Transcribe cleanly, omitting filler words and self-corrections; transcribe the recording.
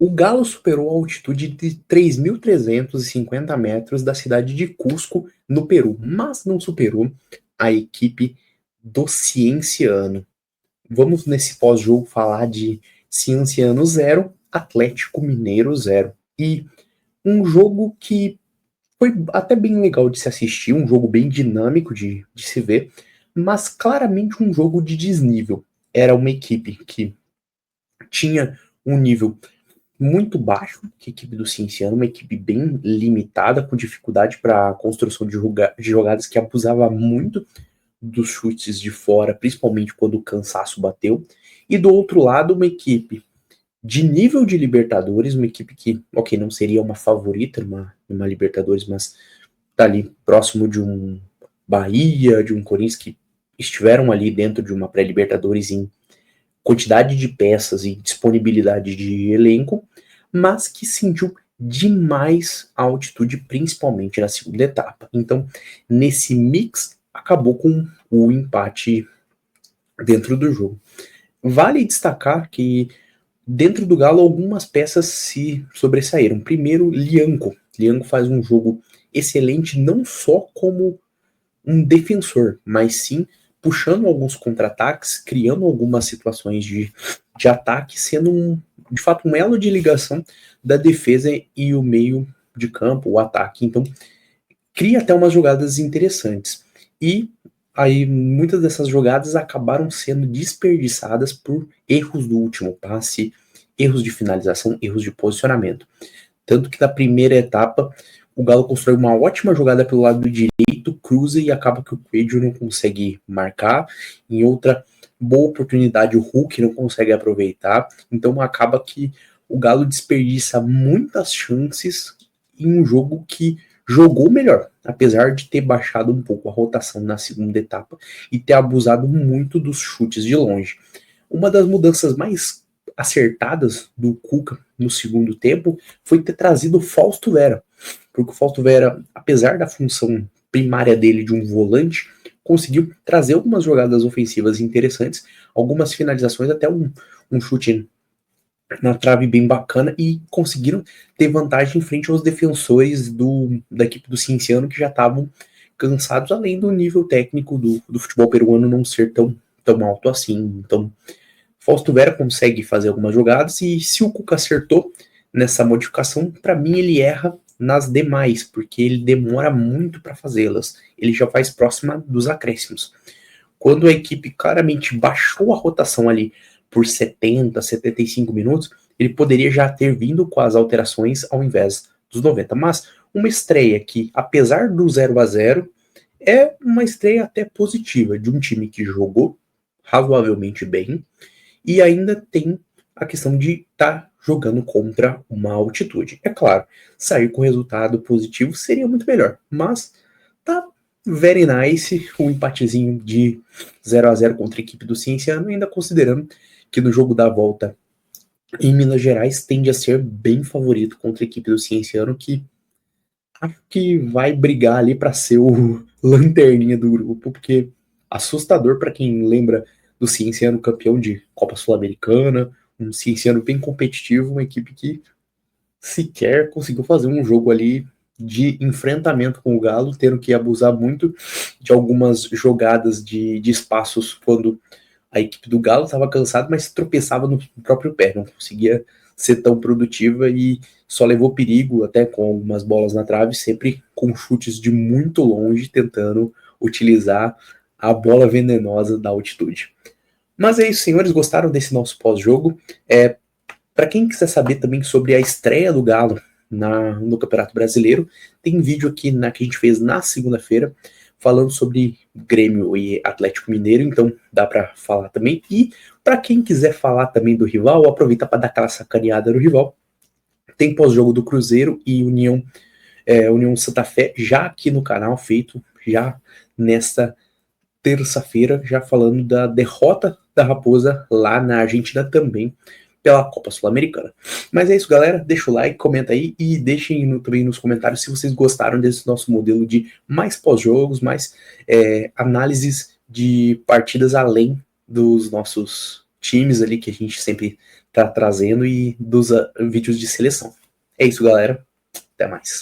O Galo superou a altitude de 3.350 metros da cidade de Cusco, no Peru, mas não superou a equipe do Cienciano. Vamos nesse pós-jogo falar de Cienciano 0, Atlético Mineiro 0. E um jogo que foi até bem legal de se assistir, um jogo bem dinâmico de se ver, mas claramente um jogo de desnível. Era uma equipe que tinha um nível muito baixo, que a equipe do Cienciano, uma equipe bem limitada, com dificuldade para a construção de jogadas que abusava muito dos chutes de fora, principalmente quando o cansaço bateu. E do outro lado, uma equipe de nível de Libertadores, uma equipe que, ok, não seria uma favorita numa Libertadores, mas tá ali próximo de um Bahia, de um Corinthians que estiveram ali dentro de uma pré-Libertadores em quantidade de peças e disponibilidade de elenco, mas que sentiu demais a altitude, principalmente na segunda etapa. Então, nesse mix, acabou com o empate dentro do jogo. Vale destacar que dentro do Galo algumas peças se sobressaíram. Primeiro, Lianco. Lianco faz um jogo excelente não só como um defensor, mas sim puxando alguns contra-ataques, criando algumas situações de ataque, sendo de fato um elo de ligação da defesa e o meio de campo, o ataque. Então, cria até umas jogadas interessantes. E aí muitas dessas jogadas acabaram sendo desperdiçadas por erros do último passe, erros de finalização, erros de posicionamento. Tanto que na primeira etapa o Galo constrói uma ótima jogada pelo lado direito, cruza e acaba que o Coelho não consegue marcar. Em outra boa oportunidade, o Hulk não consegue aproveitar. Então acaba que o Galo desperdiça muitas chances em um jogo que jogou melhor, apesar de ter baixado um pouco a rotação na segunda etapa e ter abusado muito dos chutes de longe. Uma das mudanças mais acertadas do Cuca no segundo tempo foi ter trazido o Fausto Vera, porque o Fausto Vera, apesar da função primária dele de um volante, conseguiu trazer algumas jogadas ofensivas interessantes, algumas finalizações, até um chute na trave bem bacana, e conseguiram ter vantagem em frente aos defensores da equipe do Cienciano, que já estavam cansados, além do nível técnico do futebol peruano não ser tão alto assim. Então, Fausto Vera consegue fazer algumas jogadas, e se o Cuca acertou nessa modificação, para mim ele erra nas demais, porque ele demora muito para fazê-las. Ele já faz próxima dos acréscimos. Quando a equipe claramente baixou a rotação ali por 70, 75 minutos, ele poderia já ter vindo com as alterações ao invés dos 90. Mas uma estreia que, apesar do 0-0, é uma estreia até positiva de um time que jogou razoavelmente bem e ainda tem a questão de estar jogando contra uma altitude. É claro, sair com resultado positivo seria muito melhor, mas tá very nice o empatezinho de 0-0 contra a equipe do Cienciano, ainda considerando que no jogo da volta em Minas Gerais tende a ser bem favorito contra a equipe do Cienciano, que acho que vai brigar ali para ser o lanterninha do grupo, porque assustador para quem lembra do Cienciano campeão de Copa Sul-Americana, um Cienciano bem competitivo, uma equipe que sequer conseguiu fazer um jogo ali de enfrentamento com o Galo, tendo que abusar muito de algumas jogadas de espaços quando a equipe do Galo estava cansada, mas tropeçava no próprio pé, não conseguia ser tão produtiva e só levou perigo, até com algumas bolas na trave, sempre com chutes de muito longe, tentando utilizar a bola venenosa da altitude. Mas é isso, senhores, gostaram desse nosso pós-jogo? Para quem quiser saber também sobre a estreia do Galo no Campeonato Brasileiro, tem vídeo aqui que a gente fez na segunda-feira, falando sobre Grêmio e Atlético Mineiro, então dá para falar também. E para quem quiser falar também do rival, aproveita para dar aquela sacaneada no rival. Tem pós-jogo do Cruzeiro e União Santa Fé já aqui no canal, feito já nesta terça-feira, já falando da derrota da Raposa lá na Argentina também, pela Copa Sul-Americana. Mas é isso, galera. Deixa o like, comenta aí e deixem também nos comentários se vocês gostaram desse nosso modelo de mais pós-jogos, mais análises de partidas além dos nossos times ali que a gente sempre tá trazendo e dos vídeos de seleção. É isso, galera. Até mais.